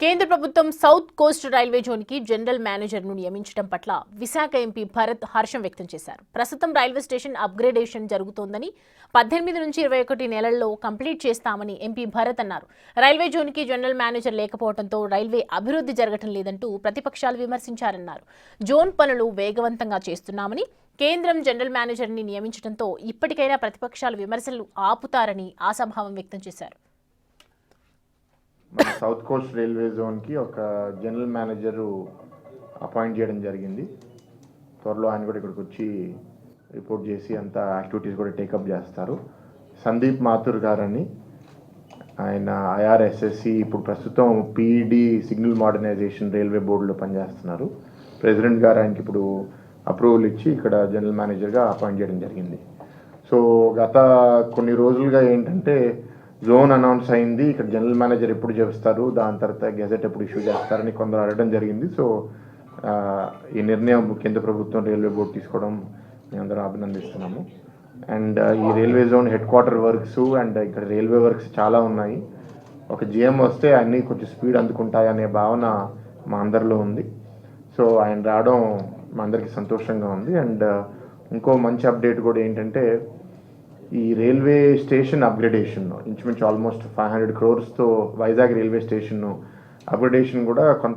కేంద్ర ప్రభుత్వం south Coast railway జోన్కి general మేనేజర్ను నియమించడం పట్ల విశాఖ ఎంపీ భరత్ హర్షం వ్యక్తం చేశారు. ప్రస్తుతం రైల్వే స్టేషన్ అప్గ్రేడేషన్ జరుగుతోందని 18 నుంచి 21 నెలల్లో కంప్లీట్ చేస్తామని ఎంపీ భరత్ అన్నారు. రైల్వే జోన్కి జనరల్ మేనేజర్ లేకపోవడంతో రైల్వే అభివృద్ధి జరగటం లేదంటూ ప్రతిపక్షాలు విమర్శించారన్నారు. జోన్ పనులు వేగవంతంగా చేస్తున్నామని, కేంద్రం జనరల్ మేనేజర్ని నియమించడంతో ఇప్పటికైనా ప్రతిపక్షాలు విమర్శలు ఆపుతారని ఆశాభావం వ్యక్తం చేశారు. మన సౌత్ కోస్ట్ రైల్వే జోన్కి ఒక జనరల్ మేనేజరు అపాయింట్ చేయడం జరిగింది. త్వరలో ఆయన కూడా ఇక్కడికి వచ్చి రిపోర్ట్ చేసి అంతా యాక్టివిటీస్ కూడా టేకప్ చేస్తారు. సందీప్ మాథుర్ గారని ఆయన IRSSC ఇప్పుడు ప్రస్తుతం PD సిగ్నల్ మోడర్నైజేషన్ రైల్వే బోర్డులో పనిచేస్తున్నారు. ప్రెసిడెంట్ గారు ఆయనకి ఇప్పుడు అప్రూవల్ ఇచ్చి ఇక్కడ జనరల్ మేనేజర్గా అపాయింట్ చేయడం జరిగింది. సో గత కొన్ని రోజులుగా ఏంటంటే జోన్ అనౌన్స్ అయింది, ఇక్కడ జనరల్ మేనేజర్ ఎప్పుడు చేస్తారు, దాని తర్వాత గెజెట్ ఎప్పుడు ఇష్యూ చేస్తారని కొందరు అడగడం జరిగింది. సో ఈ నిర్ణయం కేంద్ర ప్రభుత్వం రైల్వే బోర్డు తీసుకోవడం మేమందరం అభినందిస్తున్నాము. అండ్ ఈ railway zone head quarter works and ఇక్కడ రైల్వే వర్క్స్ చాలా ఉన్నాయి. ఒక GM వస్తే అన్నీ కొంచెం స్పీడ్ అందుకుంటాయి అనే భావన మా అందరిలో ఉంది. సో ఆయన రావడం మా అందరికీ సంతోషంగా ఉంది. అండ్ ఇంకో మంచి అప్డేట్ కూడా ఏంటంటే ఈ రైల్వే స్టేషన్ అప్గ్రేడేషన్ ఇంచుమించు almost 500 crores Vizag railway station upgradation కూడా కొంత